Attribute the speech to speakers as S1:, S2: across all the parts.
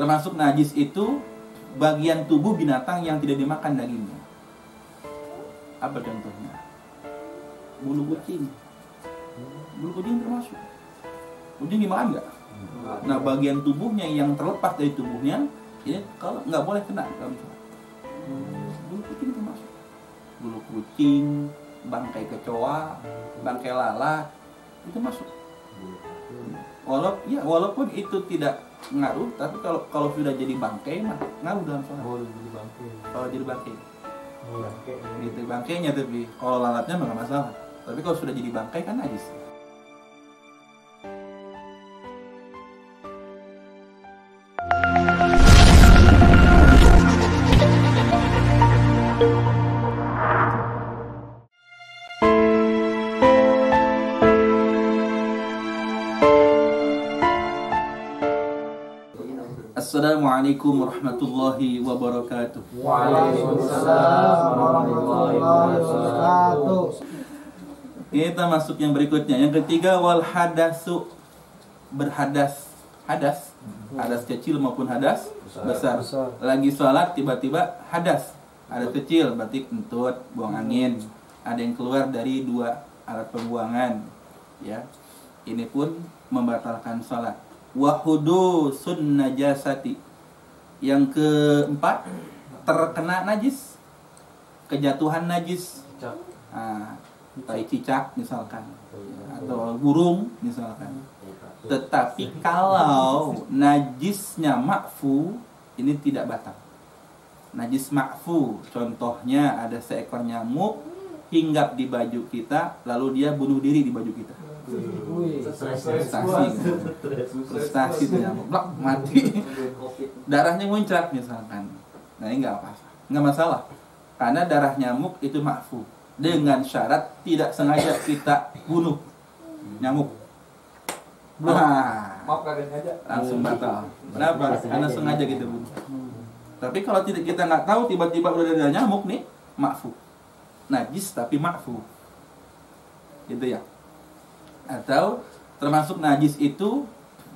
S1: Termasuk najis itu bagian tubuh binatang yang tidak dimakan dagingnya. Apa contohnya? Bulu kucing. Bulu kucing termasuk. Kucing dimakan nggak? Nah, bagian tubuhnya yang terlepas dari tubuhnya, ini kalau nggak boleh kena dalam sholat. Bulu kucing termasuk. Bulu kucing, bangkai kecoa, bangkai lalat, itu masuk. Walaupun itu tidak ngaruh, tapi kalau sudah jadi bangkai mah ngaruh dalam sholat. Kalau jadi bangkai. Gitu bangkainya, tapi kalau lalatnya nggak masalah. Tapi kalau sudah jadi bangkai kan najis. Assalamualaikum warahmatullahi wabarakatuh.
S2: Waalaikumsalam warahmatullahi wabarakatuh.
S1: Kita masuk yang berikutnya. Yang ketiga, wal hadasu, berhadas. Hadas kecil maupun hadas besar. Lagi sholat tiba-tiba hadas. Hadas kecil berarti kentut, buang angin. Ada yang keluar dari dua alat pembuangan. Ya, ini pun membatalkan sholat. Wahudusun najasati. Yang keempat, terkena najis, kejatuhan najis. Tai cicak misalkan, atau burung misalkan. Tetapi kalau najisnya ma'fu, ini tidak batal. Najis ma'fu, contohnya ada seekor nyamuk hinggap di baju kita, lalu dia bunuh diri di baju kita. Frustasi itu nyamuk, blok, mati. Darahnya muncrat misalkan. Nah, ini nggak masalah, karena darah nyamuk itu ma'fu, dengan syarat tidak sengaja kita bunuh nyamuk. Nah, langsung batal. Kenapa? Karena sengaja kita bunuh. Tapi kalau kita nggak tahu, tiba-tiba udah ada nyamuk nih, ma'fu, najis tapi ma'fu, gitu ya. Atau termasuk najis itu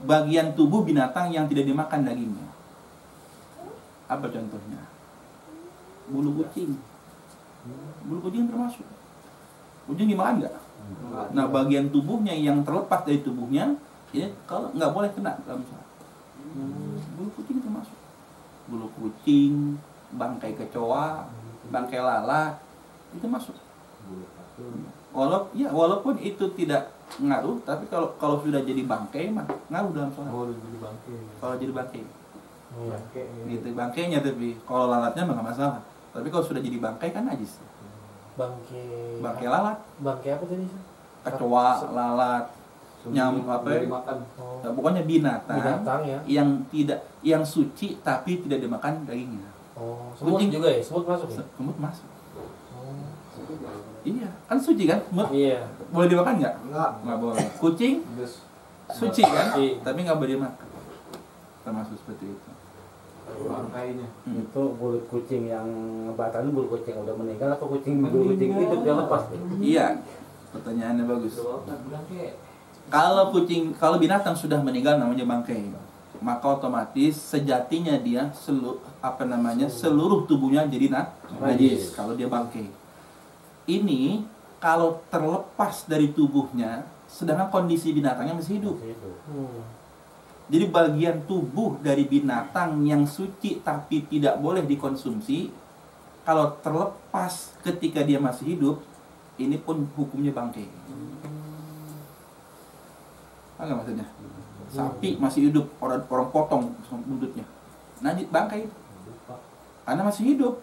S1: bagian tubuh binatang yang tidak dimakan dagingnya. Apa contohnya? Bulu kucing. Bulu kucing termasuk. Kucing dimakan nggak? Nah, bagian tubuhnya yang terlepas dari tubuhnya, ya kalau nggak boleh kena dalam sholat. Bulu kucing termasuk. Bulu kucing, bangkai kecoa, bangkai lalat, itu masuk. Walaupun itu tidak ngaruh, tapi kalau sudah jadi bangkai mah ngaruh dalam sholat. Kalau jadi bangkai. Gitu bangkainya, tapi kalau lalatnya nggak masalah. Tapi kalau sudah jadi bangkai kan najis. Bangkai lalat.
S2: Bangkai apa tadi?
S1: Kecoa, lalat, nyamuk apa ya? Nah, pokoknya binatang ya, yang suci tapi tidak dimakan dagingnya.
S2: Semut juga ya? Semut masuk ya?
S1: Semut masuk. Iya, kan suci kan?
S2: Iya.
S1: Boleh dimakan nggak? Nggak boleh. Kucing suci kan? Tapi nggak boleh dimakan. Termasuk seperti itu.
S3: Bangkainya
S4: itu bulu kucing yang ngebatan, bulu kucing udah meninggal atau bulu kucing itu dia lepas?
S1: Iya, pertanyaannya bagus. Kalau binatang sudah meninggal namanya bangkai, maka otomatis sejatinya dia seluruh tubuhnya jadi najis kalau dia bangkai. Ini kalau terlepas dari tubuhnya, sedangkan kondisi binatangnya masih hidup. Jadi bagian tubuh dari binatang yang suci tapi tidak boleh dikonsumsi, kalau terlepas ketika dia masih hidup, ini pun hukumnya bangkai. Apa maksudnya? Sapi masih hidup, orang potong buntutnya, najis bangkai, karena masih hidup.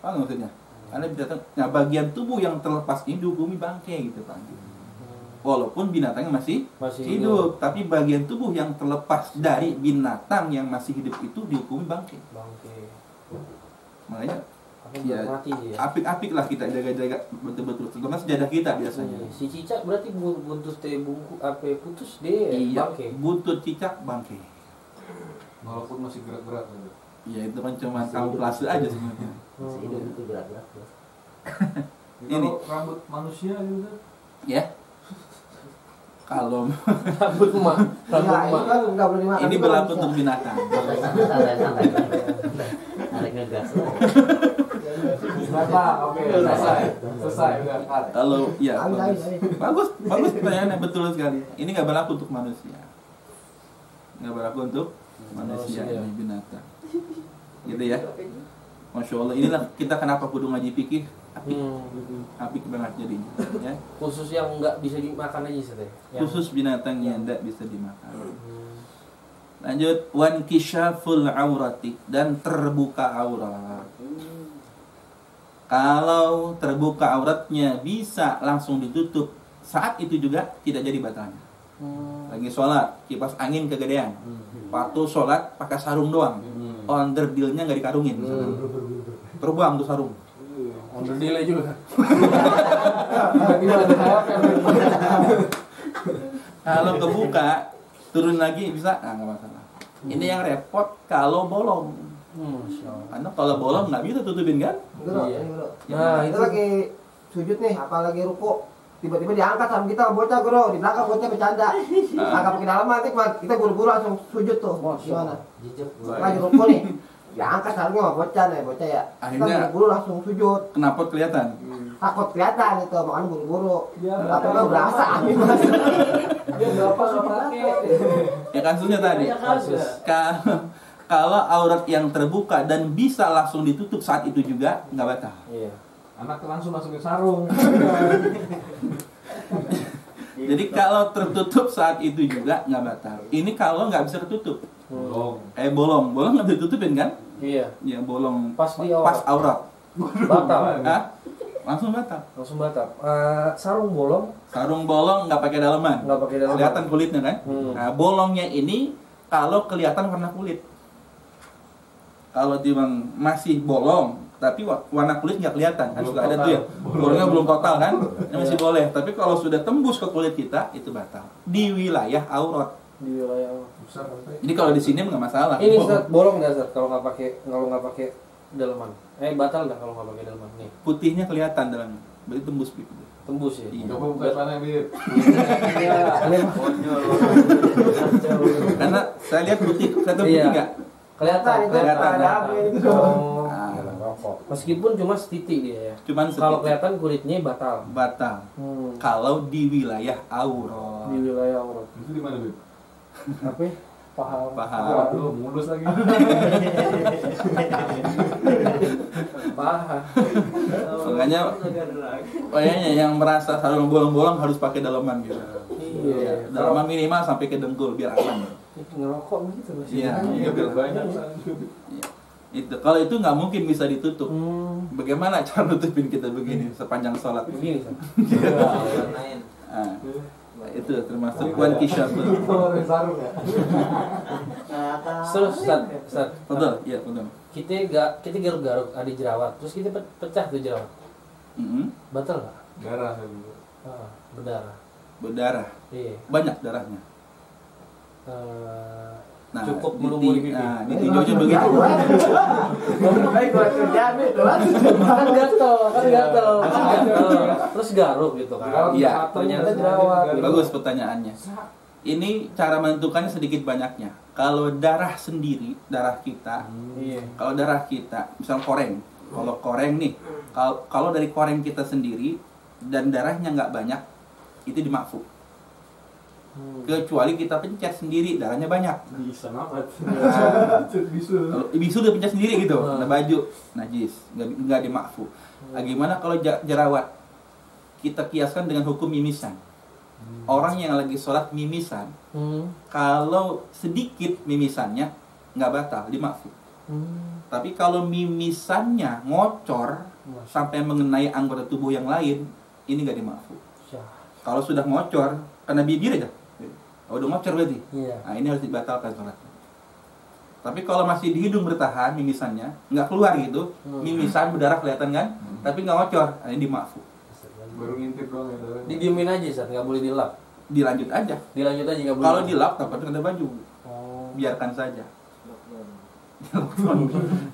S1: Apa maksudnya? Karena binatang, nah bagian tubuh yang terlepas ini dihukumi bangkai gitu Pak. Walaupun binatangnya masih hidup, tapi bagian tubuh yang terlepas dari binatang yang masih hidup itu dihukumi bangkai. Makanya ya apik-apik lah kita jaga-jaga betul-betul, terutama sejadah kita biasanya.
S2: Si cicak berarti buntut bungku apa putus deh.
S1: Iya,
S2: bangkai.
S1: buntut cicak bangkai.
S3: walaupun masih gerak-gerak.
S1: Iya, itu kan cuma kamuflase aja sebenarnya.
S4: Itu gerak-gerak.
S1: Ini
S3: Kalau rambut manusia gitu.
S1: ya. Kalau
S2: Rambut emak. Rambut
S5: Nah, itu
S2: emak.
S5: kan nggak boleh dimakan.
S1: ini
S5: Itu
S1: berlaku
S5: bisa.
S1: untuk binatang.
S4: Santai. Tarik ngegas.
S3: Oke, selesai udah cut.
S1: Kalau ya
S5: Ayo,
S1: bagus.
S5: ayo.
S1: Bagus pertanyaannya betul sekali. Ini nggak berlaku untuk manusia. Nggak berlaku untuk manusia,
S2: Manusia.
S1: ini binatang. Gitu ya. Masya Allah, inilah kita kenapa kudu ngaji fikih. Apik banget jadinya, ya.
S2: Khusus yang nggak bisa dimakan aja sih.
S1: Khusus binatang yang tidak bisa dimakan. Lanjut, wan kisyaful aurati, dan terbuka aurat. Kalau terbuka auratnya bisa langsung ditutup, saat itu juga tidak jadi batalnya. Lagi sholat, kipas angin kegedean. Waktu sholat pakai sarung doang. Onderdilnya nggak dikarungin. Terbuang tuh sarung.
S2: Under delay juga.
S3: Tiba-tiba ada sayapnya.
S1: Kalau kebuka, turun lagi bisa, nggak masalah. Ini yang repot kalau bolong.
S2: Masya Allah.
S1: Karena kalau bolong nggak bisa tutupin kan?
S5: Bro,
S2: Iya.
S5: ini bro.
S2: Nah,
S5: Kita
S2: itu
S5: lagi sujud nih, apalagi ruku. Tiba-tiba diangkat sama kita bocah bro, di belakang bocah bercanda. Angkat pakai dalaman, nanti kita buru-buru langsung sujud tuh. Gimana? Lagi ruku nih, diangkat sarungnya sama bocah nih, bocah ya. Kita
S1: Akhirnya-
S5: buru-buru langsung sujud.
S1: Kenapa kelihatan?
S5: Takut kelihatan itu, makanya buru-buru.
S3: Iya,
S5: Tapi nggak berasa.
S3: Dia berapa pakai?
S1: Ya kasusnya tadi. Kalau aurat yang terbuka dan bisa langsung ditutup saat itu juga nggak batal.
S2: Iya.
S3: Anak langsung masukin sarung.
S1: Jadi kalau tertutup saat itu juga nggak batal. Ini kalau nggak bisa tertutup.
S3: Bolong.
S1: Bolong nggak bisa ditutupin kan?
S2: Iya.
S1: Ya bolong
S2: Pas di aurat.
S1: pas aurat.
S2: Batal.
S1: Hah? Langsung batal.
S2: Langsung batal. Sarung bolong
S1: Sarung bolong nggak pakai daleman.
S2: nggak pakai dalam.
S1: Kelihatan kulitnya kan? Nah, bolongnya ini kalau kelihatan warna kulit. Kalau dia masih bolong, tapi warna kulit nggak kelihatan, kan
S3: Belum
S1: suka ada
S3: total.
S1: tuh ya. Bolongnya belum total kan? Ini masih boleh. Tapi kalau sudah tembus ke kulit kita, itu batal. Di wilayah aurat.
S2: Di wilayah.
S3: Besar sampai.
S1: Jadi kalau di sini nggak masalah.
S2: Ini Ustaz, bolong nggak Ustaz kalau nggak pakai daleman? Batal nggak kalau nggak pakai daleman? Nih,
S1: Putihnya kelihatan dalamnya. Berarti tembus gitu.
S2: tembus ya.
S1: Iya.
S3: Coba buka celana Bib.
S1: Karena saya lihat putih, saya tahu
S2: Iya.
S1: putih nggak?
S2: Kelihatan.
S5: Itu
S1: Kelihatan,
S5: ada
S1: kan?
S5: apa itu?
S2: Oh.
S1: Nah,
S2: Meskipun cuma setitik dia ya.
S1: cuman
S2: Kalau
S1: sedikit
S2: kelihatan kulitnya batal.
S1: batal. Kalau di wilayah aurat.
S2: Di wilayah aurat.
S3: Itu di mana Bib?
S2: Apa? Paham.
S1: Paham.
S3: Waduh, mulus lagi.
S2: Paham.
S1: Makanya kayaknya yang merasa sarung bolong-bolong harus pakai daleman gitu.
S2: Iya.
S1: Daleman minimal sampai ke dengkul biar aman.
S2: Ngerokok begitu Mas.
S1: Iya.
S3: Iya, biar banyak.
S1: Itu kalau itu nggak mungkin bisa ditutup.
S2: Hmm.
S1: Bagaimana cara nutupin kita begini sepanjang sholat?
S2: Begini Ustaz.
S1: Nah, itu termasuk wan kisyaful.
S3: Sarung ya.
S2: Terus Ustaz,
S1: Betul, iya betul.
S2: kita garuk-garuk ada jerawat, terus kita pecah tuh jerawat. Batal nggak?
S3: Darah ya Bib.
S2: Berdarah.
S1: Berdarah,
S2: Iya.
S1: banyak darahnya. Nah,
S2: Cukup
S1: di-
S2: melumuri pipi.
S1: Nah, di tinjaunya begitu.
S5: Baik gua kerjaan itu lah.
S2: Kan gatel. Terus garuk gitu kan.
S1: Iya.
S2: Ternyata jerawat.
S1: Bagus pertanyaannya. Ini cara menentukannya sedikit banyaknya. Kalau darah sendiri, darah kita,
S2: Iya.
S1: kalau darah kita, misal koreng, kalau koreng nih, kalau dari koreng kita sendiri dan darahnya nggak banyak, itu dimakfu. Kecuali kita pencet sendiri, darahnya banyak.
S3: Bisa banget.
S1: Bisa. Kalau bisu udah pencet sendiri gitu, ada baju najis, nggak dimakfu. Nah, gimana kalau jerawat? Kita kiaskan dengan hukum mimisan. Orang yang lagi sholat mimisan, kalau sedikit mimisannya nggak batal, dimakfu. Tapi kalau mimisannya ngocor sampai mengenai anggota tubuh yang lain, ini nggak dimakfu. Kalau sudah ngocor, karena bibir aja, udah ngocor berarti.
S2: Iya.
S1: Nah, ini harus dibatalkan sholatnya. Tapi kalau masih di hidung bertahan mimisannya, nggak keluar gitu, mimisan berdarah kelihatan kan, tapi nggak ngocor, nah, ini dimakfu.
S3: Baru ngintip doang ya darah.
S2: Didiemin aja Ustaz, nggak boleh dilap.
S1: Dilanjut aja.
S2: Dilanjut aja nggak boleh.
S1: Kalau dilap, takutnya ada baju,
S2: Oh.
S1: biarkan saja.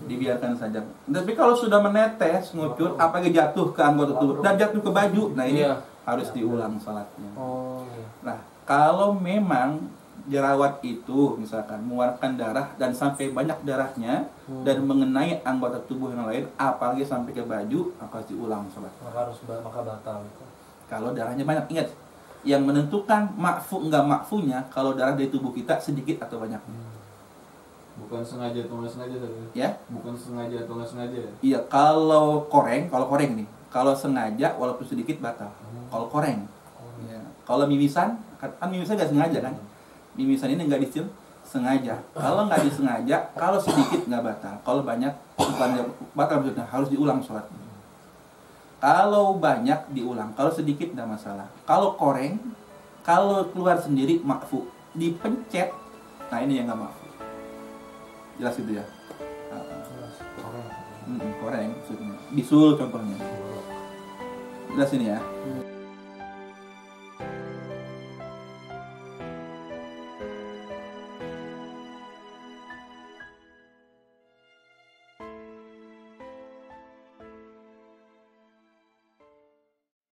S1: Dibiarkan saja. Tapi kalau sudah menetes, ngucur, apalagi jatuh ke anggota tubuh dan jatuh ke baju, nah ini
S2: Iya.
S1: harus diulang sholatnya.
S2: Oh. Iya.
S1: Nah, Kalau memang jerawat itu misalkan mengeluarkan darah dan sampai banyak darahnya dan mengenai anggota tubuh yang lain, apalagi sampai ke baju, maka harus diulang sholat.
S2: Maka batal itu.
S1: Kalau darahnya banyak, ingat, yang menentukan makfu nggak makfunya kalau darah dari tubuh kita sedikit atau banyak.
S3: Bukan sengaja atau nggak sengaja tadi.
S1: Ya?
S3: Bukan sengaja atau nggak sengaja.
S1: Iya, kalau koreng nih, kalau sengaja walaupun sedikit batal. Kalau koreng, ya. Kalau mimisan, kan mimisan nggak sengaja kan? Mimisan ini nggak sengaja. Kalau nggak disengaja, kalau sedikit nggak batal. Kalau banyak, bukan batal maksudnya, harus diulang sholat. Kalau banyak diulang, kalau sedikit nggak masalah. Kalau koreng, kalau keluar sendiri makfu, dipencet, nah ini yang nggak makfu. Jelas itu ya. Koreng maksudnya. Bisul contohnya. Jelas ini ya.